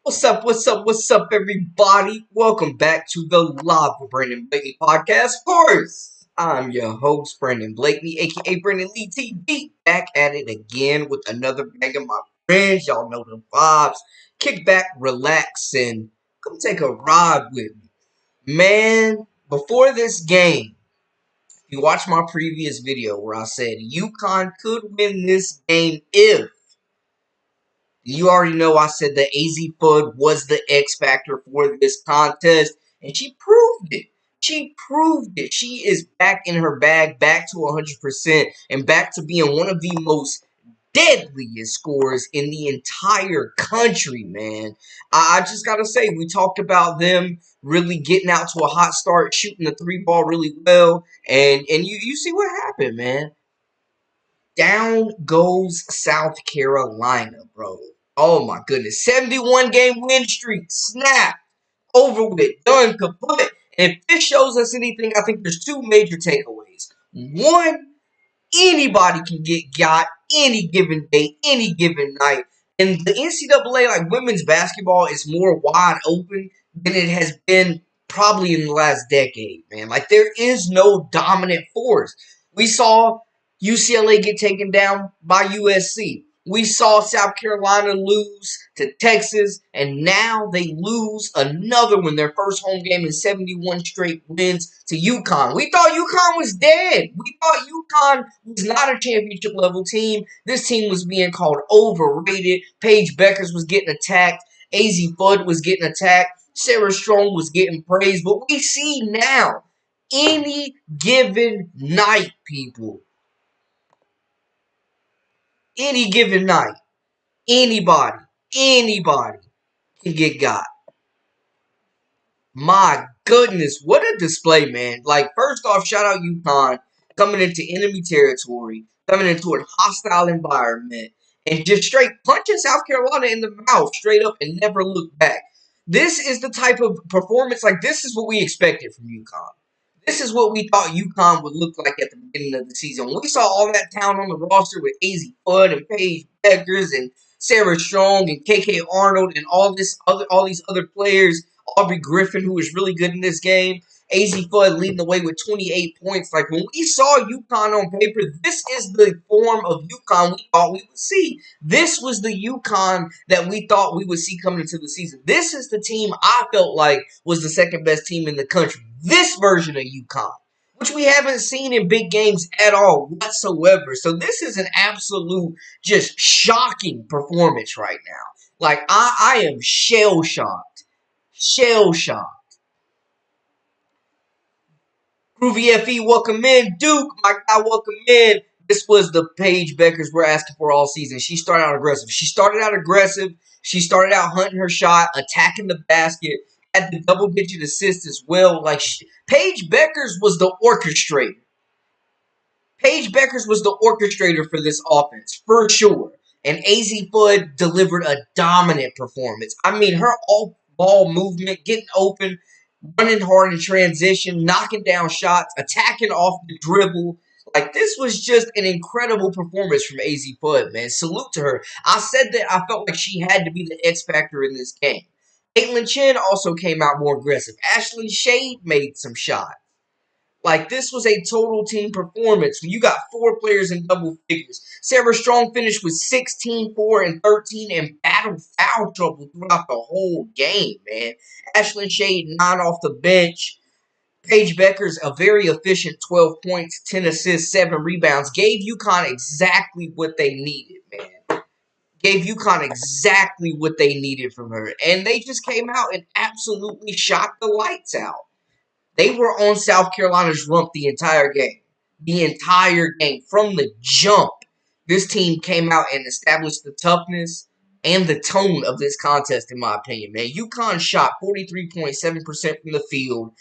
What's up, everybody? Welcome back to the Live with Brandon Blakeney podcast. Of course, I'm your host, Brandon Blakeney, aka Brandon Lee TV, back at it again with another bang of my friends. Y'all know the vibes. Kick back, relax, and come take a ride with me. Man, before this game, if you watch my previous video where I said Uconn could win this game if you already know I said that Azzi Fudd was the X factor for this contest, and she proved it. She proved it. She is back in her bag, back to 100%, and back to being one of the most deadliest scorers in the entire country, man. I just got to say, we talked about them really getting out to a hot start, shooting the three ball really well, and you see what happened, man. Down goes South Carolina, bro. Oh my goodness. 71 game win streak. Snap. Over with. Done. Kaput. And if this shows us anything, I think there's two major takeaways. One, anybody can get got any given day, any given night. And the NCAA, like women's basketball, is more wide open than it has been probably in the last decade, man. Like there is no dominant force. We saw UCLA get taken down by USC. We saw South Carolina lose to Texas, and now they lose another one, their first home game in 71 straight wins to Uconn. We thought Uconn was dead. We thought Uconn was not a championship level team. This team was being called overrated. Paige Beckers was getting attacked. Azzi Fudd was getting attacked. Sarah Strong was getting praised. But we see now, any given night, people, any given night, anybody can get got. My goodness, what a display, man. Like, first off, shout out Uconn coming into enemy territory, coming into a hostile environment, and just straight punching South Carolina in the mouth straight up and never look back. This is the type of performance, like, this is what we expected from Uconn. This is what we thought Uconn would look like at the beginning of the season. When we saw all that talent on the roster with Azzi Fudd and Paige Beckers and Sarah Strong and KK Arnold and all these other players, Aubrey Griffin, who was really good in this game, Azzi Fudd leading the way with 28 points. Like when we saw Uconn on paper, this is the form of Uconn we thought we would see. This was the Uconn that we thought we would see coming into the season. This is the team I felt like was the second best team in the country. This version of Uconn, which we haven't seen in big games at all whatsoever. So this is an absolute just shocking performance right now. Like I am shell shocked. Shell shocked. Groovy FE, welcome in. Duke, my guy, welcome in. This was the Paige Beckers we're asking for all season. She started out aggressive. She started out hunting her shot, attacking the basket, had the double-digit assists as well. Like Paige Beckers was the orchestrator. Paige Beckers was the orchestrator for this offense, for sure. And Azzi Fudd delivered a dominant performance. I mean, her all-ball movement, getting open, running hard in transition, knocking down shots, attacking off the dribble. Like, this was just an incredible performance from Azzi Fudd, man. Salute to her. I said that I felt like she had to be the X factor in this game. Caitlin Chen also came out more aggressive. Ashlyn Shade made some shots. Like, this was a total team performance. When you got four players in double figures. Sarah Strong finished with 16, 4, and 13 and battled foul trouble throughout the whole game, man. Ashlyn Shade, 9 off the bench. Paige Beckers, a very efficient 12 points, 10 assists, 7 rebounds. Gave Uconn exactly what they needed, man. Gave Uconn exactly what they needed from her. And they just came out and absolutely shot the lights out. They were on South Carolina's rump the entire game. The entire game. From the jump, this team came out and established the toughness and the tone of this contest, in my opinion, man. Uconn shot 43.7% from the field,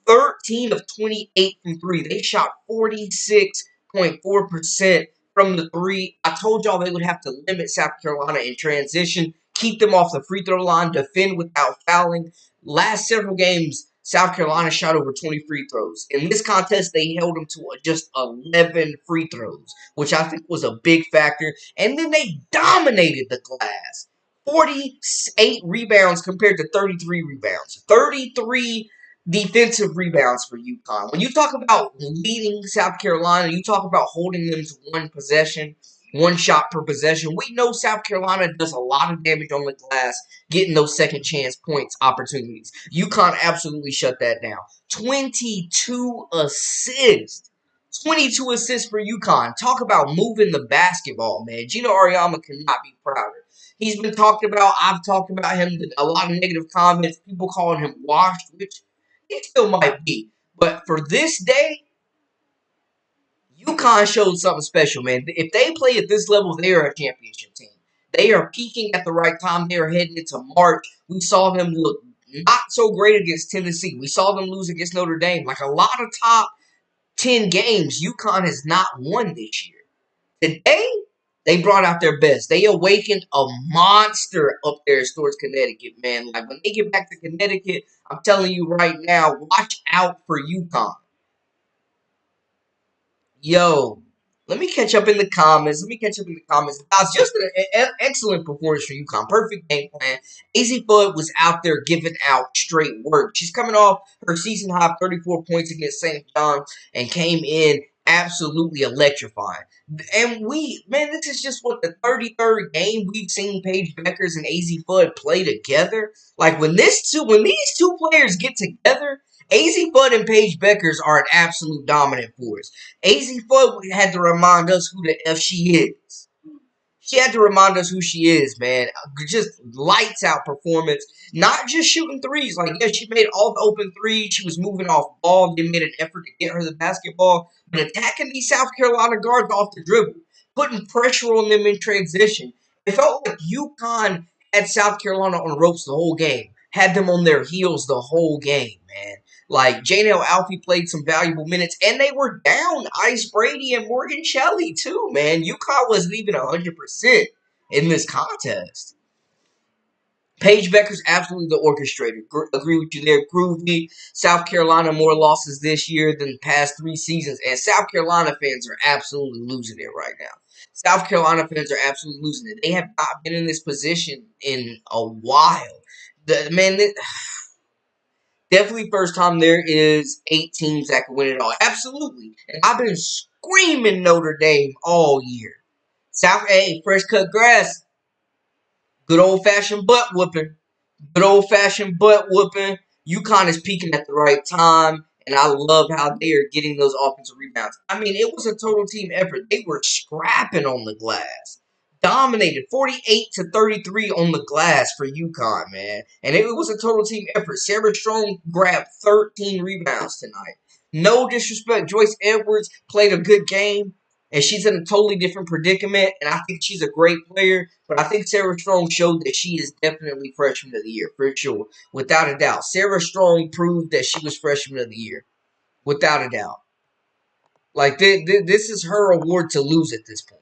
13 of 28 from three. They shot 46.4% from the three. I told y'all they would have to limit South Carolina in transition, keep them off the free throw line, defend without fouling. Last several games, South Carolina shot over 20 free throws. In this contest, they held them to just 11 free throws, which I think was a big factor. And then they dominated the glass. 48 rebounds compared to 33 rebounds. 33 defensive rebounds for UConn. When you talk about leading South Carolina, you talk about holding them to one possession, one shot per possession. We know South Carolina does a lot of damage on the glass, getting those second chance points opportunities. UConn absolutely shut that down. 22 assists. 22 assists for UConn. Talk about moving the basketball, man. Gino Auriemma cannot be prouder. He's been talked about. I've talked about him. A lot of negative comments. People calling him washed, which he still might be. But for this day, UConn showed something special, man. If they play at this level, they are a championship team. They are peaking at the right time. They are heading into March. We saw them look not so great against Tennessee. We saw them lose against Notre Dame. Like a lot of top 10 games, UConn has not won this year. Today, they brought out their best. They awakened a monster up there in Storrs, Connecticut, man. Like, when they get back to Connecticut, I'm telling you right now, watch out for UConn. Yo, let me catch up in the comments. Guys, just an excellent performance for UConn. Perfect game plan. Azzi Fudd was out there giving out straight work. She's coming off her season high 34 points against St. John and came in absolutely electrifying. And this is just what the 33rd game we've seen Paige Beckers and Azzi Fudd play together. Like when these two players get together, Azzi Fudd and Paige Beckers are an absolute dominant force. Azzi Fudd had to remind us who the F she is. She had to remind us who she is, man. Just lights out performance. Not just shooting threes. Like, yeah, she made all the open threes. She was moving off ball. They made an effort to get her the basketball. But attacking these South Carolina guards off the dribble. Putting pressure on them in transition. It felt like UConn had South Carolina on ropes the whole game. Had them on their heels the whole game, man. Like, Janelle Alfie played some valuable minutes, and they were down Ice Brady and Morgan Shelley, too, man. UConn wasn't even 100% in this contest. Paige Becker's absolutely the orchestrator. Agree with you there. Groovy. South Carolina more losses this year than the past 3 seasons, and South Carolina fans are absolutely losing it right now. South Carolina fans are absolutely losing it. They have not been in this position in a while. Definitely first time there is 8 teams that can win it all. Absolutely. And I've been screaming Notre Dame all year. Fresh cut grass. Good old-fashioned butt whooping. Good old-fashioned butt whooping. UConn is peaking at the right time. And I love how they are getting those offensive rebounds. I mean, it was a total team effort. They were scrapping on the glass. Dominated 48-33 on the glass for UConn, man. And it was a total team effort. Sarah Strong grabbed 13 rebounds tonight. No disrespect. Joyce Edwards played a good game, and she's in a totally different predicament, and I think she's a great player. But I think Sarah Strong showed that she is definitely Freshman of the Year, for sure. Without a doubt. Sarah Strong proved that she was Freshman of the Year. Without a doubt. Like, this is her award to lose at this point.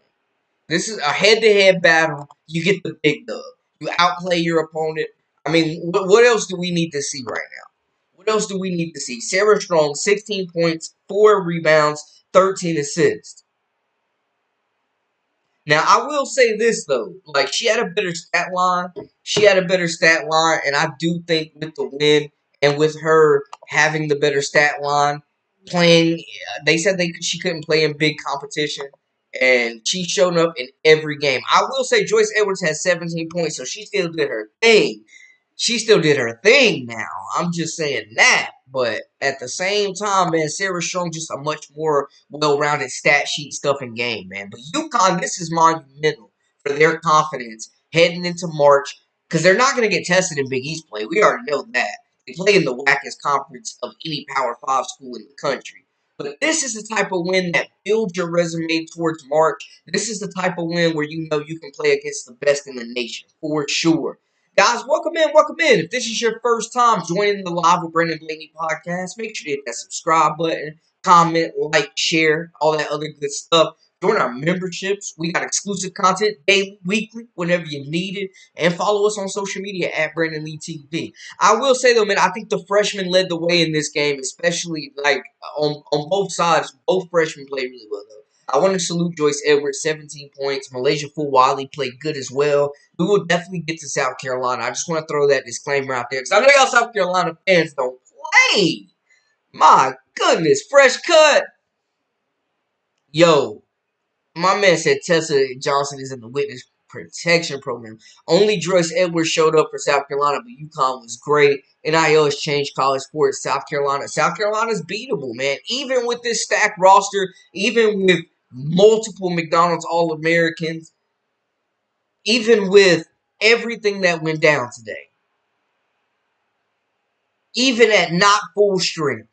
This is a head-to-head battle. You get the big dub. You outplay your opponent. I mean, what else do we need to see right now? What else do we need to see? Sarah Strong, 16 points, 4 rebounds, 13 assists. Now, I will say this, though. Like, she had a better stat line. And I do think with the win and with her having the better stat line, they said she couldn't play in big competition, and she showed up in every game. I will say Joyce Edwards has 17 points, so she still did her thing. Now. I'm just saying that. But at the same time, man, Sarah Strong just a much more well-rounded stat sheet stuffing game, man. But UConn, this is monumental for their confidence heading into March, because they're not going to get tested in Big East play. We already know that. They play in the wackest conference of any Power 5 school in the country. But this is the type of win that builds your resume towards March. This is the type of win where you know you can play against the best in the nation, for sure. Guys, welcome in. If this is your first time joining the Live with Brandon Blaney podcast, make sure to hit that subscribe button, comment, like, share, all that other good stuff. Join our memberships. We got exclusive content daily, weekly, whenever you need it. And follow us on social media at Brandon Lee TV. I will say, though, man, I think the freshmen led the way in this game, especially, like, on both sides. Both freshmen played really well, though. I want to salute Joyce Edwards, 17 points. Malaysia Full Wiley played good as well. We will definitely get to South Carolina. I just want to throw that disclaimer out there because I know y'all South Carolina fans don't play. My goodness, fresh cut. Yo, my man said Tessa Johnson is in the witness protection program. Only Joyce Edwards showed up for South Carolina, but Uconn was great. NIL has changed college sports. South Carolina's beatable, man. Even with this stacked roster, even with multiple McDonald's All-Americans, even with everything that went down today, even at not full strength.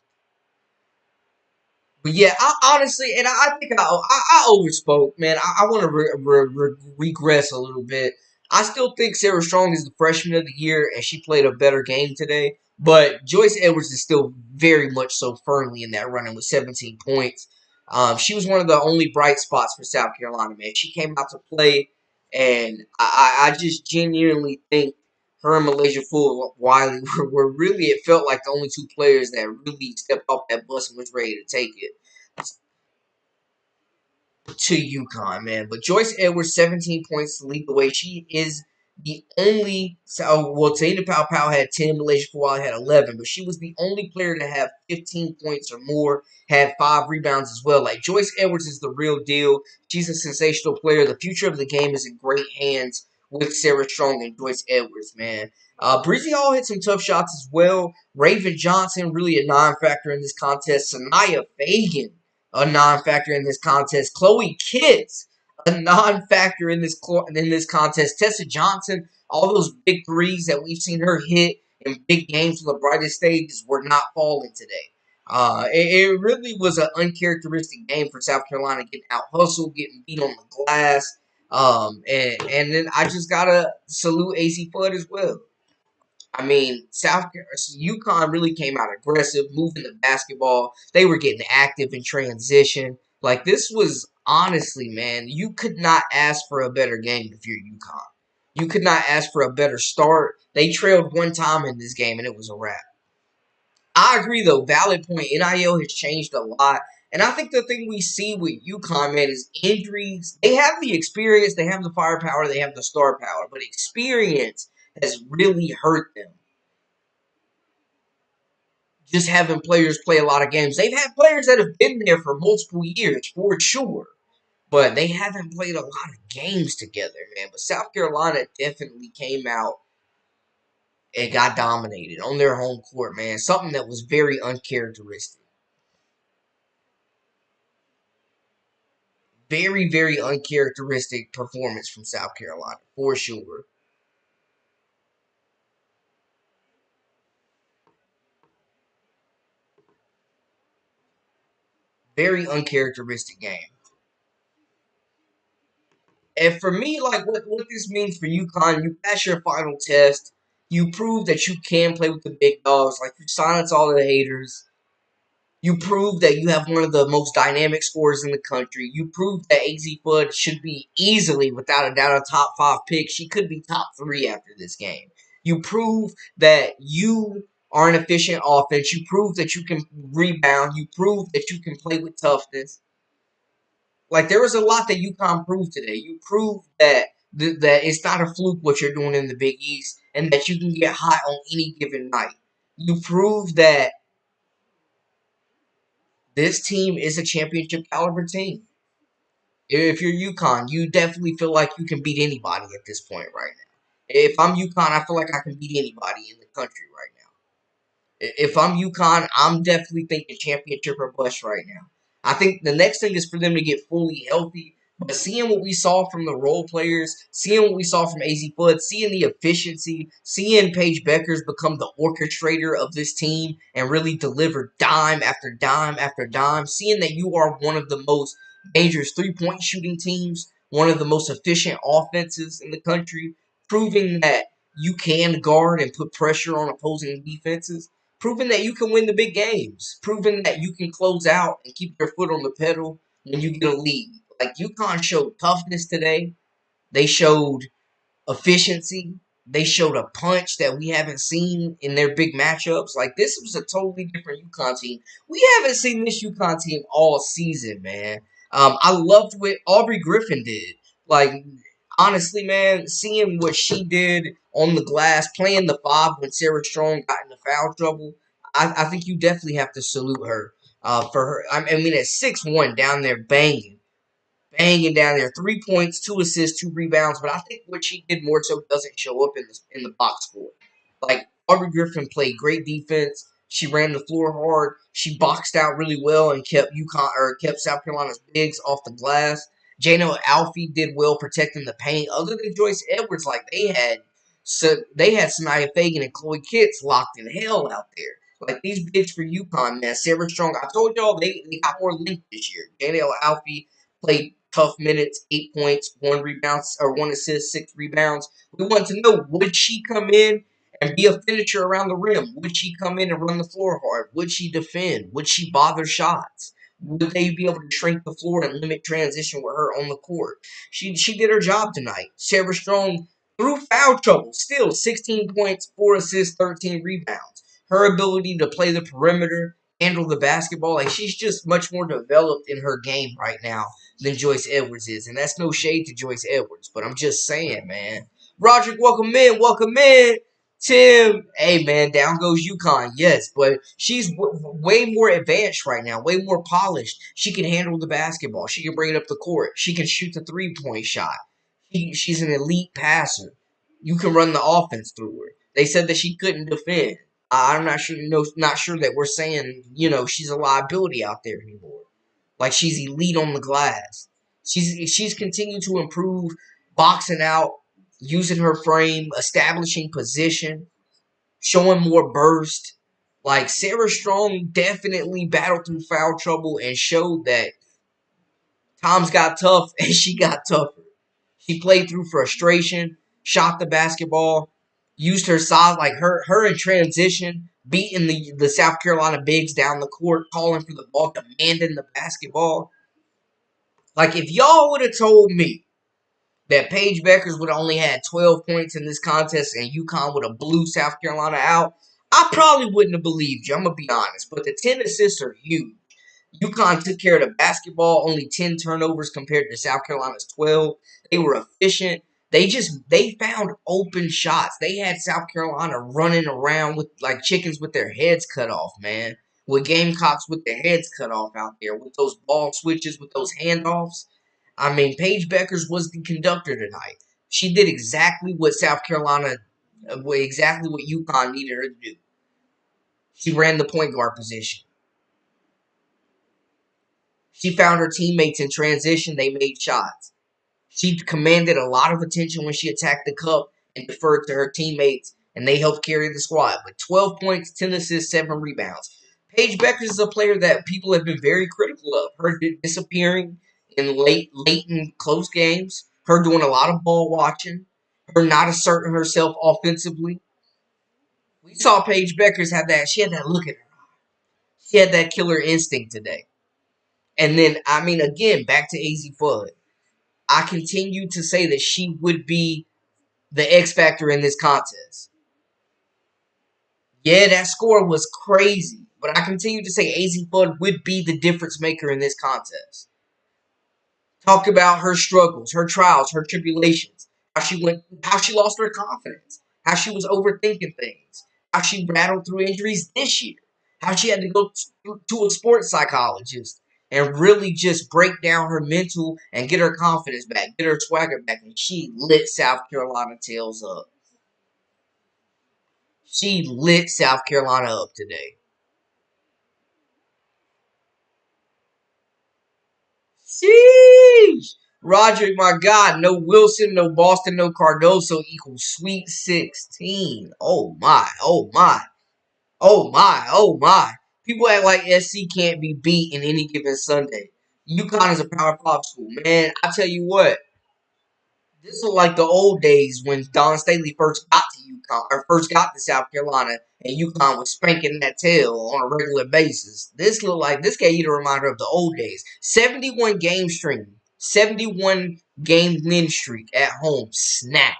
But yeah, I honestly, and I think I overspoke, man. I want to regress a little bit. I still think Sarah Strong is the freshman of the year, and she played a better game today. But Joyce Edwards is still very much so firmly in that running with 17 points. She was one of the only bright spots for South Carolina, man. She came out to play, and I just genuinely think her and Malaysia Full Wiley were really, it felt like the only two players that really stepped off that bus and was ready to take it to Uconn, man. But Joyce Edwards, 17 points to lead the way. She is the only. Well, Tina Pow Pow had 10, Malaysia Fawad had 11, but she was the only player to have 15 points or more, had 5 rebounds as well. Like, Joyce Edwards is the real deal. She's a sensational player. The future of the game is in great hands with Sarah Strong and Joyce Edwards, man. Breezy Hall hit some tough shots as well. Raven Johnson, really a non-factor in this contest. Sanaya Fagan, a non-factor in this contest. Chloe Kitts, a non-factor in this contest. Tessa Johnson, all those big threes that we've seen her hit in big games on the brightest stages were not falling today. It really was an uncharacteristic game for South Carolina, getting out hustled, getting beat on the glass. And then I just gotta salute AC Fudd as well. I mean, Uconn really came out aggressive, moving the basketball. They were getting active in transition. Like, this was honestly, man, you could not ask for a better game if you're Uconn. You could not ask for a better start. They trailed one time in this game, and it was a wrap. I agree, though. Valid point. NIL has changed a lot. And I think the thing we see with Uconn, man, is injuries. They have the experience, they have the firepower, they have the star power, but experience has really hurt them. Just having players play a lot of games. They've had players that have been there for multiple years, for sure. But they haven't played a lot of games together, man. But South Carolina definitely came out and got dominated on their home court, man. Something that was very uncharacteristic. Very, very uncharacteristic performance from South Carolina, for sure. Very uncharacteristic game. And for me, like, what this means for UConn, you pass your final test. You prove that you can play with the big dogs. Like, you silence all the haters. You prove that you have one of the most dynamic scorers in the country. You prove that AZ Fudd should be easily, without a doubt, a top 5 pick. She could be top 3 after this game. You prove that you are an efficient offense. You prove that you can rebound. You prove that you can play with toughness. Like, there was a lot that UConn proved today. You proved that that it's not a fluke what you're doing in the Big East, and that you can get hot on any given night. You proved that this team is a championship caliber team. If you're UConn, you definitely feel like you can beat anybody at this point right now. If I'm UConn, I feel like I can beat anybody in the country right now. If I'm UConn, I'm definitely thinking championship or bust right now. I think the next thing is for them to get fully healthy. But seeing what we saw from the role players, seeing what we saw from AZ Fudd, seeing the efficiency, seeing Paige Beckers become the orchestrator of this team and really deliver dime after dime after dime, seeing that you are one of the most dangerous three-point shooting teams, one of the most efficient offenses in the country, proving that you can guard and put pressure on opposing defenses, proving that you can win the big games, proving that you can close out and keep your foot on the pedal when you get a lead. Like, UConn showed toughness today. They showed efficiency. They showed a punch that we haven't seen in their big matchups. Like, this was a totally different UConn team. We haven't seen this UConn team all season, man. I loved what Aubrey Griffin did. Like, honestly, man, seeing what she did on the glass, playing the five when Sarah Strong got into foul trouble, I think you definitely have to salute her for her. I mean, at 6'1", down there banging down there. 3 points, 2 assists, 2 rebounds. But I think what she did more so doesn't show up in the box score. Like Aubrey Griffin played great defense. She ran the floor hard. She boxed out really well and kept South Carolina's bigs off the glass. Jano Alfie did well protecting the paint. Other than Joyce Edwards, like they had Sanaya Fagan and Chloe Kitts locked in hell out there. Like these bigs for UConn, man. Sarah Strong. I told y'all they got more length this year. Jano Alfie played tough minutes, 8 points, 1 rebound or 1 assist, 6 rebounds. We want to know, would she come in and be a finisher around the rim? Would she come in and run the floor hard? Would she defend? Would she bother shots? Would they be able to shrink the floor and limit transition with her on the court? She did her job tonight. Sarah Strong, through foul trouble, still 16 points, 4 assists, 13 rebounds. Her ability to play the perimeter, handle the basketball, like she's just much more developed in her game right now than Joyce Edwards is. And that's no shade to Joyce Edwards, but I'm just saying, man. Roderick, welcome in, welcome in. Tim, hey man, down goes UConn, yes, but she's way more advanced right now, way more polished. She can handle the basketball. She can bring it up the court. She can shoot the 3-point shot. She's an elite passer. You can run the offense through her. They said that she couldn't defend. I'm not sure, not sure that we're saying, she's a liability out there anymore. Like she's elite on the glass. She's continued to improve, boxing out, using her frame, establishing position, showing more burst. Like Sarah Strong definitely battled through foul trouble and showed that times got tough and she got tougher. She played through frustration, shot the basketball, used her size, like her in transition, beating the South Carolina bigs down the court, calling for the ball, demanding the basketball. Like if y'all would have told me that Paige Beckers would have only had 12 points in this contest and UConn would have blew South Carolina out, I probably wouldn't have believed you. I'm going to be honest. But the 10 assists are huge. UConn took care of the basketball, only 10 turnovers compared to South Carolina's 12. They were efficient. They found open shots. They had South Carolina running around with like chickens with their heads cut off, man. With Gamecocks with their heads cut off out there, with those ball switches, with those handoffs. I mean, Paige Beckers was the conductor tonight. She did exactly what South Carolina, exactly what UConn needed her to do. She ran the point guard position. She found her teammates in transition. They made shots. She commanded a lot of attention when she attacked the cup and deferred to her teammates, and they helped carry the squad. But 12 points, 10 assists, 7 rebounds. Paige Beckers is a player that people have been very critical of. Her disappearing in late and close games. Her doing a lot of ball watching. Her not asserting herself offensively. We saw Paige Beckers have that. She had that look at her. She had that killer instinct today. And then, I mean, again, back to Azzi Fudd. I continue to say that she would be the X factor in this contest. Yeah, that score was crazy, but I continue to say Azzi Fudd would be the difference maker in this contest. Talk about her struggles, her trials, her tribulations, how she lost her confidence, how she was overthinking things, how she battled through injuries this year, how she had to go to a sports psychologist and really just break down her mental and get her confidence back, get her swagger back, and she lit South Carolina tails up. She lit South Carolina up today. Sheesh! Roderick, my God, no Wilson, no Boston, no Cardoso equals Sweet 16. Oh my, oh my, oh my, oh my. People act like SC can't be beat in any given Sunday. UConn is a Power 5 school. Man, I tell you what, this is like the old days when Don Staley first got to UConn, or first got to South Carolina, and UConn was spanking that tail on a regular basis. This gave you the reminder of the old days. 71 game streak, 71 game win streak at home, snap.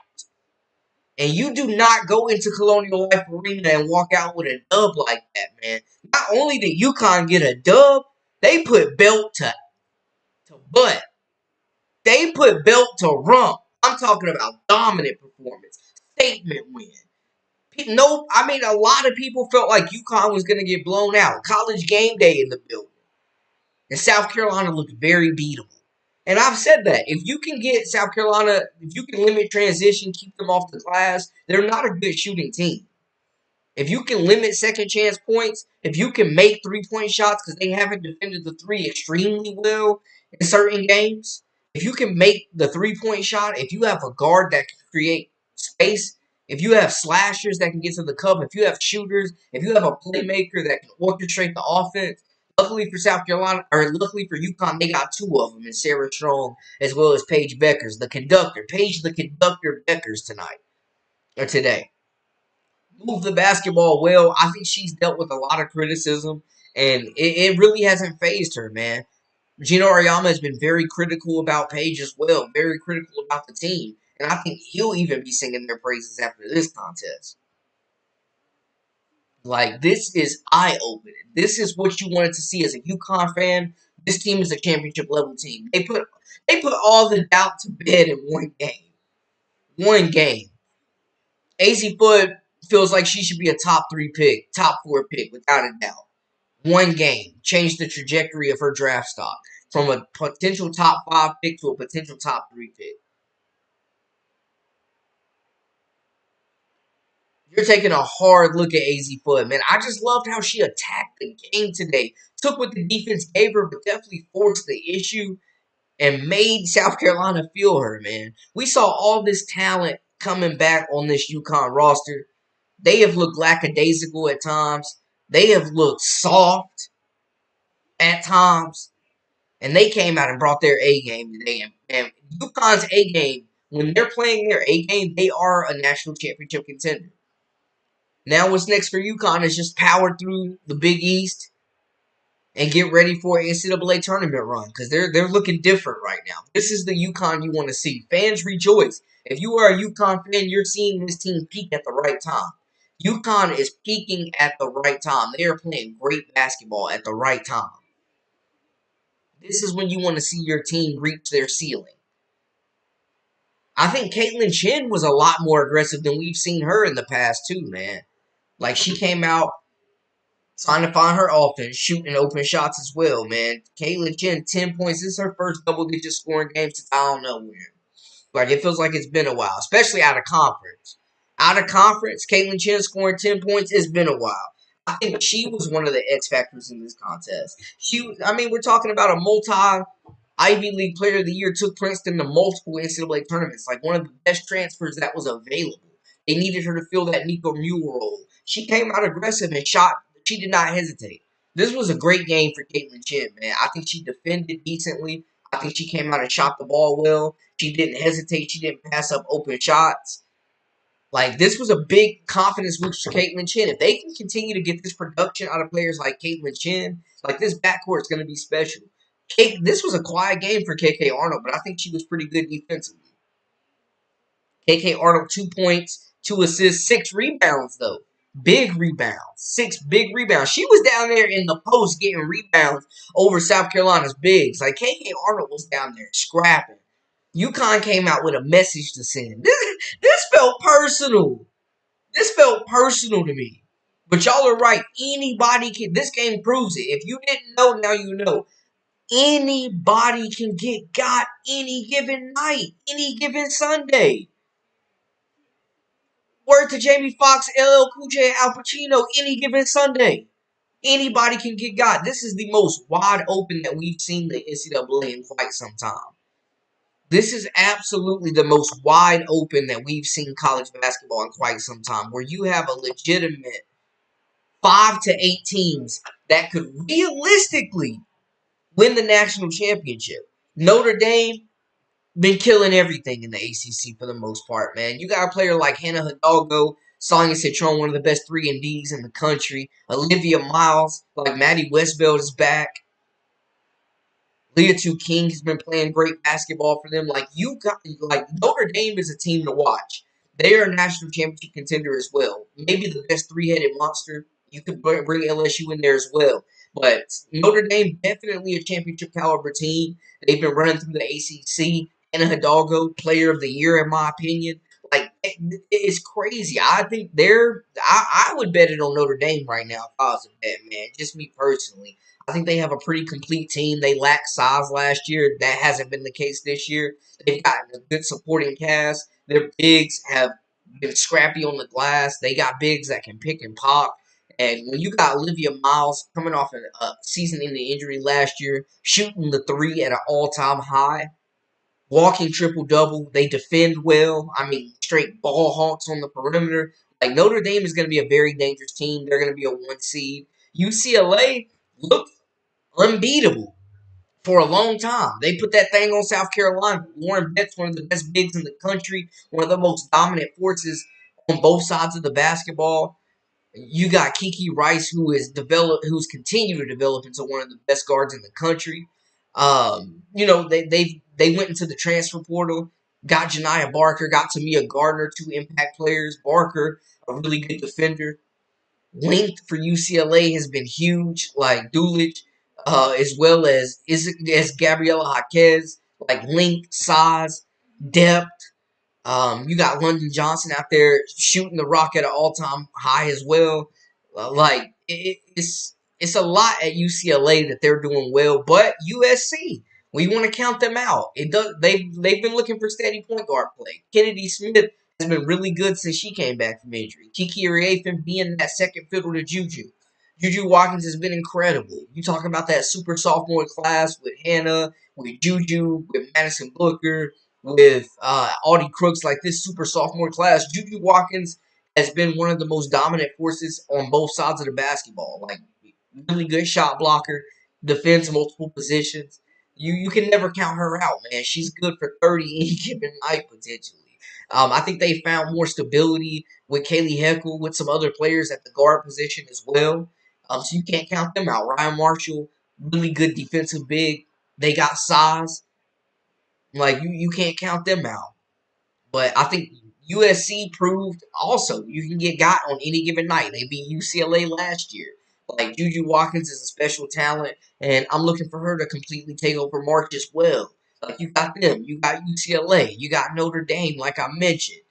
And you do not go into Colonial Life Arena and walk out with a dub like that, man. Not only did UConn get a dub, they put belt to But they put belt to rump. I'm talking about dominant performance, statement win. No, I mean, a lot of people felt like UConn was going to get blown out. College game day in the building. And South Carolina looked very beatable. And I've said that. If you can get South Carolina, if you can limit transition, keep them off the glass, they're not a good shooting team. If you can limit second chance points, if you can make 3-point shots because they haven't defended the three extremely well in certain games, if you can make the 3-point shot, if you have a guard that can create space, if you have slashers that can get to the cup, if you have shooters, if you have a playmaker that can orchestrate the offense, luckily for South Carolina, or luckily for UConn, they got two of them, in Sarah Strong as well as Paige Beckers, the conductor. Paige the conductor Beckers tonight, or today. Move the basketball well. I think she's dealt with a lot of criticism, and it really hasn't phased her, man. Gino Auriemma has been very critical about Paige as well, very critical about the team, and I think he'll even be singing their praises after this contest. Like, this is eye-opening. This is what you wanted to see as a UConn fan. This team is a championship-level team. They put all the doubt to bed in one game. One game. Azzi Fudd feels like she should be a top 3 pick, top 4 pick, without a doubt. One game changed the trajectory of her draft stock from a potential top 5 pick to a potential top 3 pick. You're taking a hard look at Azzi Fudd, man. I just loved how she attacked the game today. Took what the defense gave her, but definitely forced the issue and made South Carolina feel her, man. We saw all this talent coming back on this UConn roster. They have looked lackadaisical at times. They have looked soft at times. And they came out and brought their A game today. And UConn's A game, when they're playing their A game, they are a national championship contender. Now what's next for UConn is just power through the Big East and get ready for an NCAA tournament run because they're looking different right now. This is the UConn you want to see. Fans rejoice. If you are a UConn fan, you're seeing this team peak at the right time. UConn is peaking at the right time. They are playing great basketball at the right time. This is when you want to see your team reach their ceiling. I think Caitlin Chin was a lot more aggressive than we've seen her in the past too, man. Like, she came out trying to find her offense, shooting open shots as well, man. Caitlin Chin, 10 points. This is her first double-digit scoring game since I don't know when. Like, it feels like it's been a while, especially out of conference. Out of conference, Caitlin Chin scoring 10 points, it's been a while. I think she was one of the X factors in this contest. We're talking about a multi-Ivy League Player of the Year, took Princeton to multiple NCAA tournaments, like one of the best transfers that was available. They needed her to fill that Nico Mule role. She came out aggressive and shot. She did not hesitate. This was a great game for Caitlin Chin, man. I think she defended decently. I think she came out and shot the ball well. She didn't hesitate. She didn't pass up open shots. Like, this was a big confidence boost for Caitlin Chin. If they can continue to get this production out of players like Caitlin Chin, like, this backcourt is going to be special. This was a quiet game for KK Arnold, but I think she was pretty good defensively. KK Arnold, 2 points, 2 assists, 6 rebounds, though. Big rebounds. 6 big rebounds. She was down there in the post getting rebounds over South Carolina's bigs. Like, KK Arnold was down there scrapping. UConn came out with a message to send. This felt personal. This felt personal to me. But y'all are right. Anybody can. This game proves it. If you didn't know, now you know. Anybody can get got any given night, any given Sunday. Word to Jamie Foxx, LL Cool J, Al Pacino, any given Sunday. Anybody can get got. This is the most wide open that we've seen the NCAA in quite some time. This is absolutely the most wide open that we've seen college basketball in quite some time, where you have a legitimate 5 to 8 teams that could realistically win the national championship. Notre Dame been killing everything in the ACC for the most part, man. You got a player like Hannah Hidalgo, Sonia Citron, one of the best 3-and-Ds in the country. Olivia Miles, like Maddie Westbeld is back. Leah Two King has been playing great basketball for them. Like Notre Dame is a team to watch. They are a national championship contender as well. Maybe the best 3-headed monster You could bring LSU in there as well. But Notre Dame, definitely a championship caliber team. They've been running through the ACC. Anna Hidalgo, player of the year, in my opinion. Like, it's crazy. I think I would bet it on Notre Dame right now if I was a bet, man. Just me personally. I think they have a pretty complete team. They lacked size last year. That hasn't been the case this year. They've gotten a good supporting cast. Their bigs have been scrappy on the glass. They got bigs that can pick and pop. And when you got Olivia Miles coming off a season-ending injury last year, shooting the three at an all-time high, walking triple-double, they defend well. I mean, straight ball hawks on the perimeter. Like, Notre Dame is going to be a very dangerous team. They're going to be a one seed. UCLA looked unbeatable for a long time. They put that thing on South Carolina. Warren Bett's one of the best bigs in the country, one of the most dominant forces on both sides of the basketball. You got Kiki Rice, who's continued to develop into one of the best guards in the country. They went into the transfer portal, got Janiah Barker, got Tamia Gardner, two impact players. Barker, a really good defender. Length for UCLA has been huge, like Dulich, as well as Gabriela Jaquez, like length, size, depth. You got London Johnson out there shooting the rock at an all-time high as well. It's a lot at UCLA that they're doing well, but USC, we want to count them out. It does they've been looking for steady point guard play. Kennedy Smith has been really good since she came back from injury. Kiki Ariafen being that second fiddle to Juju. Juju Watkins has been incredible. You talk about that super sophomore class with Hannah, with Juju, with Madison Booker, with Audie Crooks, like this super sophomore class. Juju Watkins has been one of the most dominant forces on both sides of the basketball. Like, really good shot blocker, defends multiple positions. You can never count her out, man. She's good for 30 any given night potentially. I think they found more stability with Kaylee Heckle, with some other players at the guard position as well. So you can't count them out. Ryan Marshall, really good defensive big. They got size. Like, you can't count them out. But I think USC proved also you can get got on any given night. They beat UCLA last year. Like, Juju Watkins is a special talent, and I'm looking for her to completely take over March as well. Like, you got them. You got UCLA. You got Notre Dame, like I mentioned.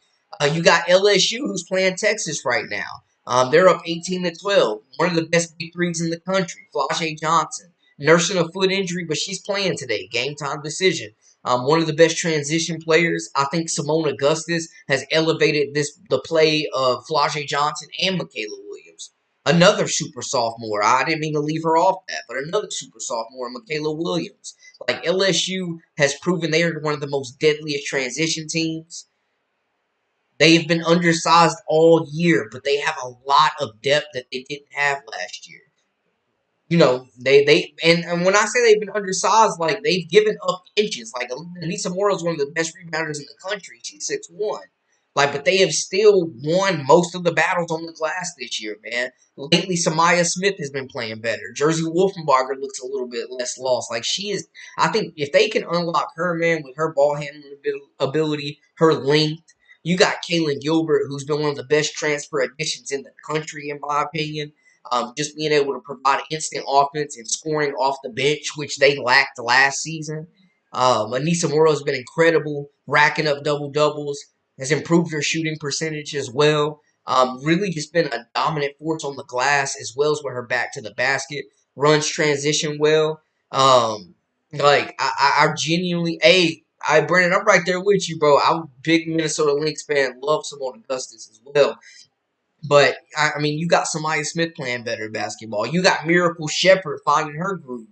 You got LSU, who's playing Texas right now. They're up 18-12. One of the best big threes in the country. Flau'jae Johnson. Nursing a foot injury, but she's playing today. Game time decision. One of the best transition players. I think Simone Augustus has elevated the play of Flau'jae Johnson and Michaela Williams. Another super sophomore. I didn't mean to leave her off that, but another super sophomore, Michaela Williams. Like, LSU has proven they are one of the most deadliest transition teams. They've been undersized all year, but they have a lot of depth that they didn't have last year. And when I say they've been undersized, like, they've given up inches. Like, Elisa Moro is one of the best rebounders in the country. She's 6'1". Like, but they have still won most of the battles on the glass this year, man. Lately, Samaya Smith has been playing better. Jersey Wolfenbarger looks a little bit less lost. Like, she is, I think if they can unlock her, man, with her ball handling ability, her length, you got Kaylin Gilbert, who's been one of the best transfer additions in the country, in my opinion. Just being able to provide instant offense and scoring off the bench, which they lacked last season. Anissa Moro has been incredible, racking up double-doubles, has improved her shooting percentage as well. Really just been a dominant force on the glass as well as with her back to the basket. Runs transition well. I genuinely, Brandon, I'm right there with you, bro. I'm a big Minnesota Lynx fan. Love Simone Augustus as well. But, I mean, you got Samaya Smith playing better basketball. You got Miracle Shepherd finding her groove,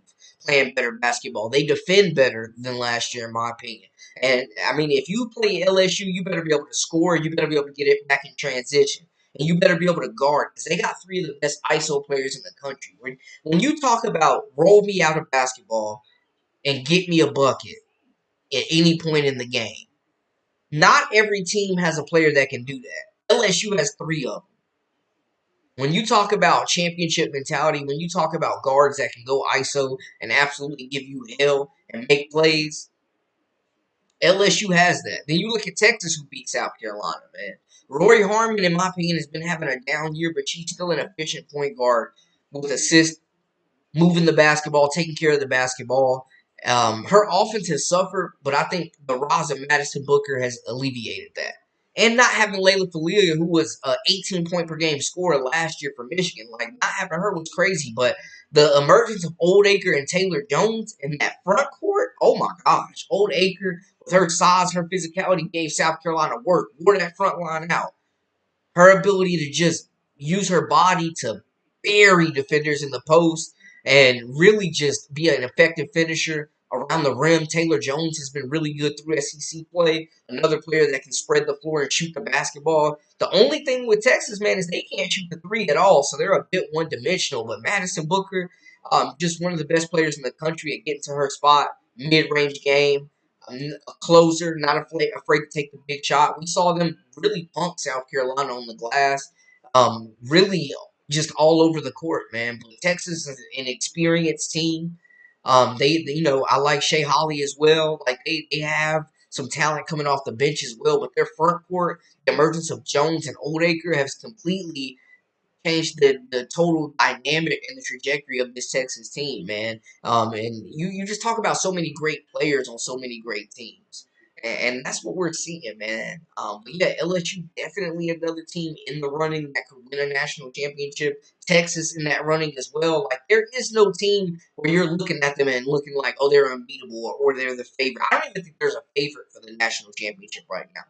playing better basketball. They defend better than last year, in my opinion. And, I mean, if you play LSU, you better be able to score. You better be able to get it back in transition. And you better be able to guard. Because they got three of the best ISO players in the country. When you talk about roll me out of basketball and get me a bucket at any point in the game, not every team has a player that can do that. LSU has three of them. When you talk about championship mentality, when you talk about guards that can go ISO and absolutely give you hell and make plays, LSU has that. Then you look at Texas, who beat South Carolina, man. Rory Harmon, in my opinion, has been having a down year, but she's still an efficient point guard with assists, moving the basketball, taking care of the basketball. Her offense has suffered, but I think the rise of Madison Booker has alleviated that. And not having Layla Familia, who was an 18-point per game scorer last year for Michigan, like not having her was crazy. But the emergence of Oldacre and Taylor Jones in that front court, oh my gosh, Oldacre with her size, her physicality gave South Carolina work, wore that front line out. Her ability to just use her body to bury defenders in the post and really just be an effective finisher around the rim. Taylor Jones has been really good through SEC play. Another player that can spread the floor and shoot the basketball. The only thing with Texas, man, is they can't shoot the three at all, so they're a bit one-dimensional. But Madison Booker, just one of the best players in the country at getting to her spot, mid-range game. A closer, not afraid to take the big shot. We saw them really pump South Carolina on the glass, really just all over the court, man. But Texas is an experienced team. I like Shea Holly as well. Like they have some talent coming off the bench as well. But their front court, the emergence of Jones and Oldacre has completely changed the total dynamic and the trajectory of this Texas team, man. And you just talk about so many great players on so many great teams. And that's what we're seeing, man. But yeah, LSU definitely another team in the running that could win a national championship. Texas in that running as well. Like there is no team where you're looking at them and looking like, oh, they're unbeatable or they're the favorite. I don't even think there's a favorite for the national championship right now.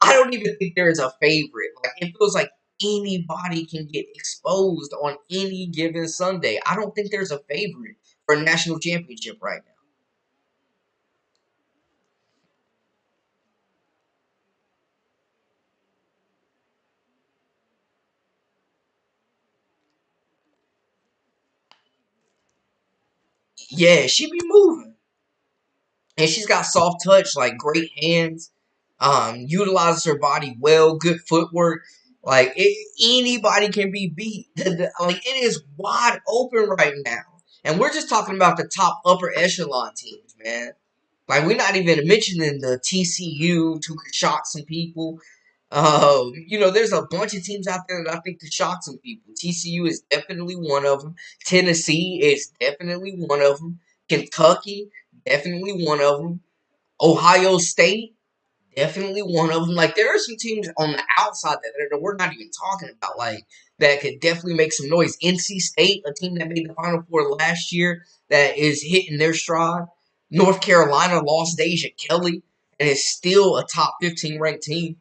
I don't even think there is a favorite. Like it feels like anybody can get exposed on any given Sunday. I don't think there's a favorite for a national championship right now. Yeah, she be moving. And she's got soft touch, like great hands, utilizes her body well, good footwork. Like anybody can be beat. Like it is wide open right now. And we're just talking about the top upper echelon teams, man. Like we're not even mentioning the TCU who could shock some people. There's a bunch of teams out there that I think could shock some people. TCU is definitely one of them. Tennessee is definitely one of them. Kentucky, definitely one of them. Ohio State, definitely one of them. Like there are some teams on the outside that we're not even talking about, like that could definitely make some noise. NC State, a team that made the Final Four last year, that is hitting their stride. North Carolina lost Deja Kelly and is still a top 15 ranked team.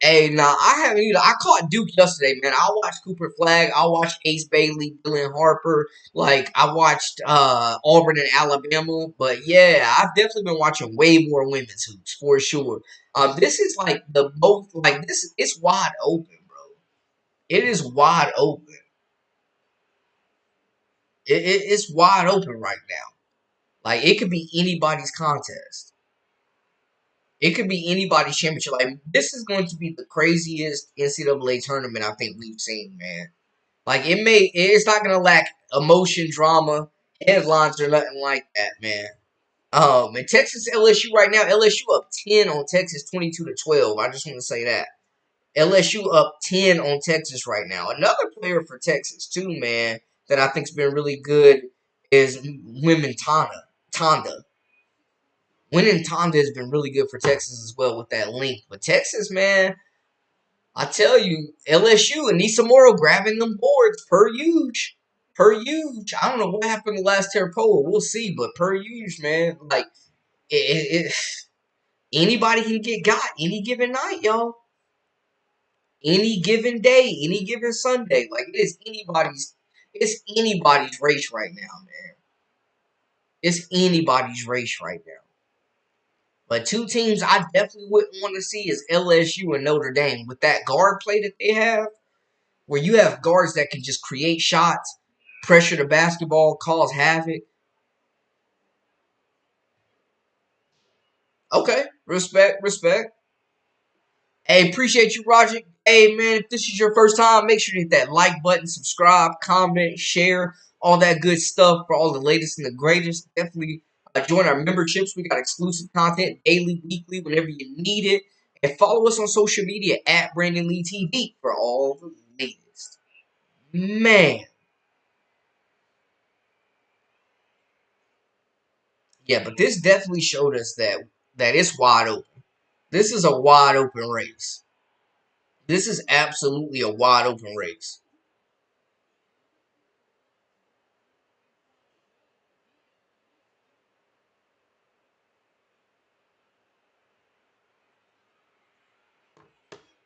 Hey, nah, I haven't either. I caught Duke yesterday, man. I watched Cooper Flag. I watched Ace Bailey, Dylan Harper. Like, I watched Auburn and Alabama. But, yeah, I've definitely been watching way more women's hoops, for sure. This is, like, the most, like, it's wide open, bro. It is wide open. It's wide open right now. Like, it could be anybody's contest. It could be anybody's championship. Like, this is going to be the craziest NCAA tournament I think we've seen, man. Like it's not gonna lack emotion, drama, headlines, or nothing like that, man. And Texas LSU right now, LSU up 10 on Texas, 22-12. I just want to say that LSU up 10 on Texas right now. Another player for Texas too, man, that I think's been really good is Women Tonda. Winning Tonda has been really good for Texas as well with that link. But Texas, man, I tell you, LSU and Nisamoro grabbing them boards per huge. Per huge. I don't know what happened to last Terrapoa. We'll see, but per huge, man. Like, it anybody can get got any given night, y'all. Any given day, any given Sunday. Like, it's anybody's race right now, man. It's anybody's race right now. But two teams I definitely wouldn't want to see is LSU and Notre Dame. With that guard play that they have, where you have guards that can just create shots, pressure the basketball, cause havoc. Okay, respect, respect. Hey, appreciate you, Roger. Hey, man, if this is your first time, make sure to hit that like button, subscribe, comment, share, all that good stuff for all the latest and the greatest. Definitely join our memberships. We got exclusive content daily, weekly, whenever you need it. And follow us on social media at Brandon Lee TV for all the latest. Man. Yeah, but this definitely showed us that it's wide open. This is a wide open race. This is absolutely a wide open race.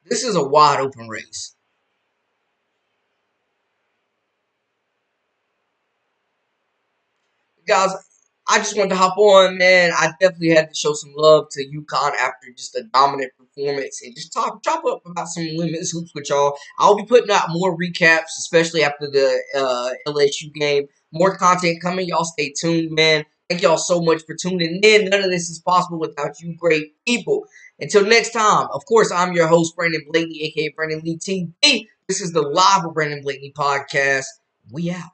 This is a wide open race. Guys, I just wanted to hop on, man. I definitely had to show some love to Uconn after just a dominant performance and just chop up about some limitless hoops with y'all. I'll be putting out more recaps, especially after the LSU game. More content coming. Y'all stay tuned, man. Thank y'all so much for tuning in. None of this is possible without you great people. Until next time, of course, I'm your host, Brandon Blakely, aka Brandon Lee TV. This is the Live with Brandon Blakely podcast. We out.